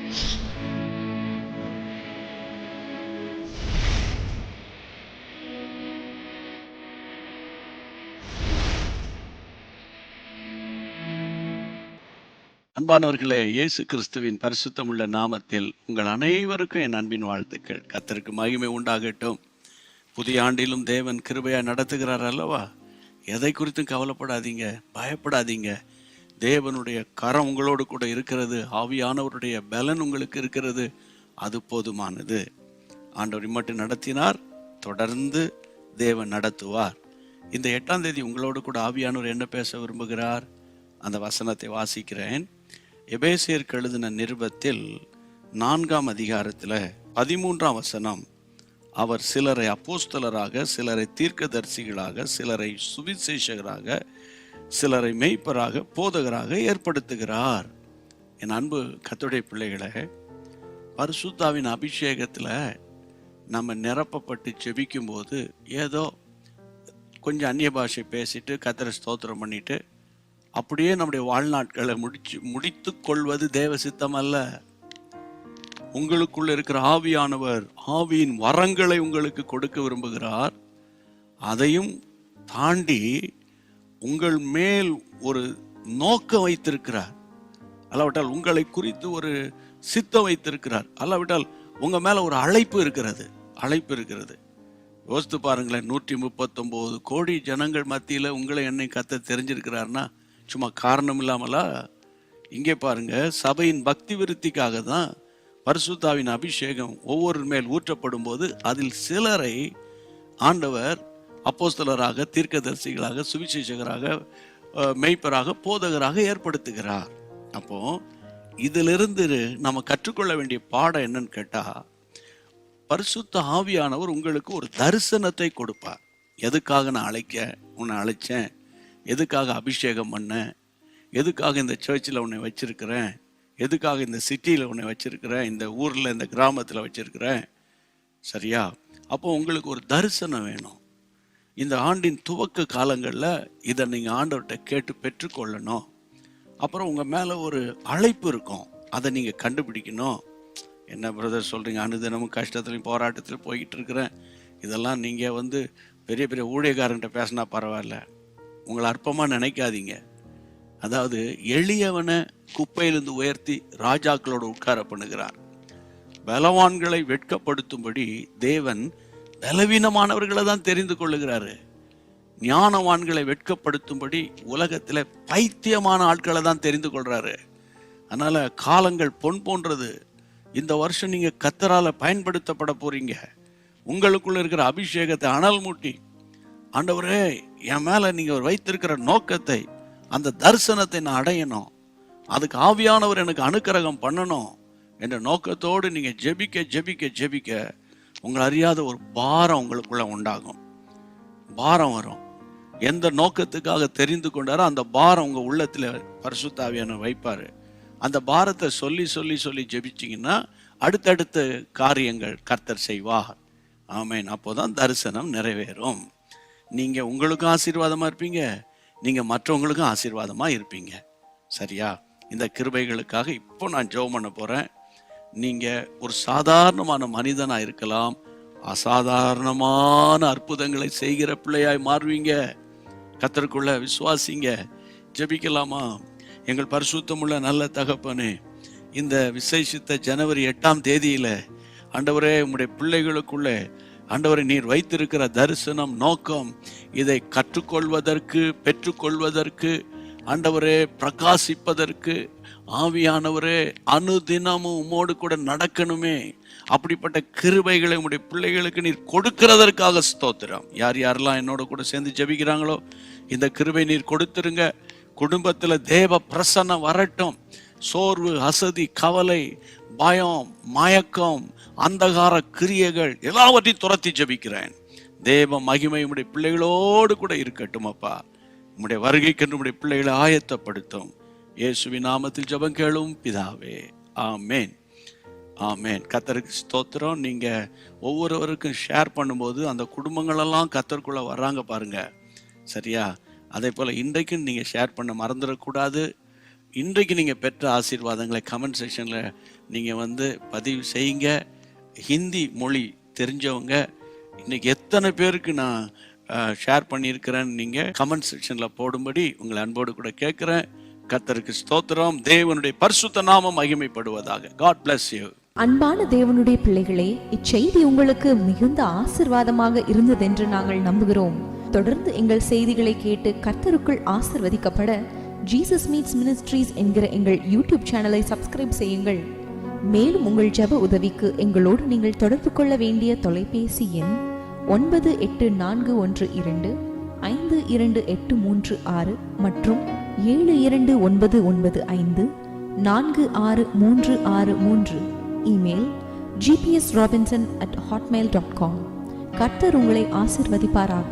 அன்பானவர்களே, இயேசு கிறிஸ்துவின் பரிசுத்தமுள்ள நாமத்தில் உங்கள் அனைவருக்கும் என் அன்பின் வாழ்த்துக்கள். கர்த்தருக்கு மகிமை உண்டாகட்டும். புதிய ஆண்டிலும் தேவன் கிருபையா நடத்துகிறார் அல்லவா? எதை குறித்தும் கவலைப்படாதீங்க, பயப்படாதீங்க. தேவனுடைய கரம் உங்களோடு கூட இருக்கிறது. ஆவியானவருடைய பலன் உங்களுக்கு இருக்கிறது. அது போதுமானது. ஆண்டவர் மட்டும் நடத்தினார், தொடர்ந்து தேவன் நடத்துவார். இந்த 8ஆம் தேதி உங்களோடு கூட ஆவியானவர் என்ன பேச விரும்புகிறார்? அந்த வசனத்தை வாசிக்கிறேன். எபேசியருக்கு எழுதின நிருபத்தில் 4ஆம் அதிகாரத்தில் 13ஆம் வசனம். அவர் சிலரை அப்போஸ்தலராக, சிலரை தீர்க்கதரிசிகளாக, சிலரை சுவிசேஷகராக, சிலரை மேய்ப்பராக, போதகராக ஏற்படுத்துகிறார். என் அன்பு கர்த்தருடைய பிள்ளைகளை, பரிசுத்தாவின் அபிஷேகத்தில் நம்ம நிரப்பப்பட்டு ஜெபிக்கும் போது ஏதோ கொஞ்சம் அந்நிய பாஷை பேசிட்டு கர்த்தரை ஸ்தோத்திரம் பண்ணிட்டு அப்படியே நம்முடைய வாழ்நாட்களை முடித்து கொள்வது தேவ சித்தம் அல்ல. உங்களுக்குள்ள இருக்கிற ஆவியானவர் ஆவியின் வரங்களை உங்களுக்கு கொடுக்க விரும்புகிறார். அதையும் தாண்டி உங்கள் மேல் ஒரு நோக்கம் வைத்திருக்கிறார். அல்லாவிட்டால் உங்களை குறித்து ஒரு சித்தம் வைத்திருக்கிறார். அல்லாவிட்டால் உங்க மேல ஒரு அழைப்பு இருக்கிறது. யோசித்து பாருங்களேன், 139 கோடி ஜனங்கள் மத்தியில உங்களை என்னை கத்த தெரிஞ்சிருக்கிறார்னா சும்மா காரணம் இல்லாமலா? இங்கே பாருங்க, சபையின் பக்தி விருத்திக்காக தான் பரிசுத்தாவின் அபிஷேகம் ஒவ்வொரு மேல் ஊற்றப்படும் போது அதில் சிலரை ஆண்டவர் அப்போஸ்தலராக, தீர்க்கதரிசிகளாக, சுவிசேஷகராக, மேய்ப்பராக, போதகராக ஏற்படுத்துகிறார். அப்போ இதிலிருந்து நம்ம கற்றுக்கொள்ள வேண்டிய பாடம் என்னன்னு கேட்டா, பரிசுத்த ஆவியானவர் உங்களுக்கு ஒரு தரிசனத்தை கொடுப்பார். எதுக்காக நான் உன்னை அழைச்சேன், எதுக்காக அபிஷேகம் பண்ணேன், எதுக்காக இந்த சர்ச்சில் உன்னை வச்சிருக்கிறேன், எதுக்காக இந்த சிட்டியில் உன்னை வச்சிருக்கிறேன், இந்த ஊரில் இந்த கிராமத்தில் வச்சிருக்கிறேன். சரியா? அப்போ உங்களுக்கு ஒரு தரிசனம் வேணும். இந்த ஆண்டின் துவக்க காலங்களில் இதை நீங்கள் ஆண்டவர்கிட்ட கேட்டு பெற்றுக்கொள்ளணும். அப்புறம் உங்கள் மேலே ஒரு அழைப்பு இருக்கும், அதை நீங்கள் கண்டுபிடிக்கணும். என்ன பிரதர் சொல்கிறீங்க, அனுதினமும் கஷ்டத்துலையும் போராட்டத்திலும் போய்கிட்டு இருக்கிறேன், இதெல்லாம் நீங்கள் பெரிய பெரிய ஊழியக்காரன்கிட்ட பேசினா பரவாயில்ல. உங்களை அற்பமாக நினைக்காதீங்க. அதாவது எளியவனை குப்பையிலிருந்து உயர்த்தி ராஜாக்களோடு உட்கார பண்ணுகிறார். பலவான்களை வெட்கப்படுத்தும்படி தேவன் பலவீனமானவர்களை தான் தெரிந்து கொள்ளுகிறாரு. ஞானவான்களை வெட்கப்படுத்தும்படி உலகத்தில் பைத்தியமான ஆட்களை தான் தெரிந்து கொள்றாரு. அதனால காலங்கள் பொன் போன்றது. இந்த வருஷம் நீங்க கர்த்தரால பயன்படுத்தப்பட போறீங்க. உங்களுக்குள்ள இருக்கிற அபிஷேகத்தை அனல் மூட்டி, ஆண்டவரே என் மேல நீங்க வைத்திருக்கிற நோக்கத்தை, அந்த தரிசனத்தை நான் அடையணும், அதுக்கு ஆவியானவர் எனக்கு அனுக்கிரகம் பண்ணணும் என்ற நோக்கத்தோடு நீங்க ஜெபிக்க ஜெபிக்க ஜெபிக்க உங்களை அறியாத ஒரு பாரம் உங்களுக்குள்ள உண்டாகும். பாரம் வரும். எந்த நோக்கத்துக்காக தெரிந்து கொண்டாரோ அந்த பாரம் உங்க உள்ளத்துல பரிசுத்த ஆவியானவர் வைப்பாரு. அந்த பாரத்தை சொல்லி சொல்லி சொல்லி ஜெபிச்சிங்கன்னா அடுத்தடுத்த காரியங்கள் கர்த்தர் செய்வார். ஆமேன். அப்போதான் தரிசனம் நிறைவேறும். நீங்க உங்களுக்கும் ஆசீர்வாதமா இருப்பீங்க, நீங்க மற்றவங்களுக்கும் ஆசீர்வாதமா இருப்பீங்க. சரியா? இந்த கிருபைகளுக்காக இப்போ நான் ஜெபம் பண்ண போறேன். நீங்க ஒரு சாதாரணமான மனிதனா இருக்கலாம், அசாதாரணமான அற்புதங்களை செய்கிற பிள்ளையாய் மாறுவீங்க. கர்த்தருக்குள்ள விசுவாசிங்க. ஜெபிக்கலாமா? எங்கள் பரிசுத்தமுள்ள நல்ல தகப்பனே, இந்த விசேஷித்த ஜனவரி 8ஆம் தேதியில ஆண்டவரே, உம்முடைய பிள்ளைகளுக்குள்ளே ஆண்டவரை நீர் வைத்திருக்கிற தரிசனம், நோக்கம், இதை கற்றுக்கொள்வதற்கு, பெற்றுக்கொள்வதற்கு, ஆண்டவரே பிரகாசிப்பதற்கு, ஆவியானவரே அனுதினமும் உம்மோடு கூட நடக்கணுமே. அப்படிப்பட்ட கிருபைகளை உம்முடைய பிள்ளைகளுக்கு நீர் கொடுக்கிறதற்காக ஸ்தோத்திரம். யார் யாரெல்லாம் என்னோட கூட சேர்ந்து ஜெபிக்கிறாங்களோ இந்த கிருபை நீர் கொடுத்துருங்க. குடும்பத்துல தேவ பிரசன்னம் வரட்டும். சோர்வு, அசதி, கவலை, பயம், மயக்கம், அந்தகார கிரியைகள் எல்லாவற்றையும் துரத்தி ஜெபிக்கிறேன். தேவ மகிமை உம்முடைய பிள்ளைகளோடு கூட இருக்கட்டும். அப்பா, உம்முடைய வருகைக்கு உம்முடைய பிள்ளைகளை ஆயத்தப்படுத்தும். இயேசுவின் நாமத்தில் ஜெபம் கேளும் பிதாவே. ஆமேன், ஆமேன். கர்த்தருக்கு ஸ்தோத்திரம். நீங்க ஒவ்வொருவருக்கும் ஷேர் பண்ணும்போது அந்த குடும்பங்களெல்லாம் கர்த்தருக்குள்ள வர்றாங்க பாருங்க. சரியா? அதே போல் இன்றைக்கும் நீங்கள் ஷேர் பண்ண மறந்துடக்கூடாது. இன்றைக்கு நீங்கள் பெற்ற ஆசீர்வாதங்களை கமெண்ட் செக்ஷனில் நீங்கள் பதிவு செய்யுங்க. ஹிந்தி மொழி தெரிஞ்சவங்க, இன்னைக்கு எத்தனை பேருக்கு நான் ஷேர் பண்ணியிருக்கிறேன்னு நீங்கள் கமெண்ட் செக்ஷனில் போடும்படி உங்களை அன்போடு கூட கேட்குறேன். கர்த்தருக்கு ஸ்தோத்திரம். தேவனுடைய பரிசுத்த நாமம் மகிமைப்படுவதாக. God bless you. அன்பான தேவனுடைய பிள்ளைகளே, இச்செய்தி உங்களுக்கு மிகுந்த ஆசீர்வாதமாக இருந்ததென்று நாங்கள் நம்புகிறோம். தொடர்ந்து எங்கள் செய்திகளை கேட்டு கர்த்தருக்குள் ஆசீர்வதிக்கப்பட ஜீசஸ் மீட்ஸ் மினிஸ்ட்ரீஸ் என்கிற எங்கள் யூடியூப் சேனலை சப்ஸ்கிரைப் செய்யுங்கள். மேலும் உங்கள் ஜெப உதவிக்கு எங்களோடு நீங்கள் தொடர்பு கொள்ள வேண்டிய தொலைபேசி எண் 9842252836 மற்றும் 7299546363. Email gpsrobinson@hotmail.com. கர்த்தர் உங்களை ஆசீர்வதிப்பாராக.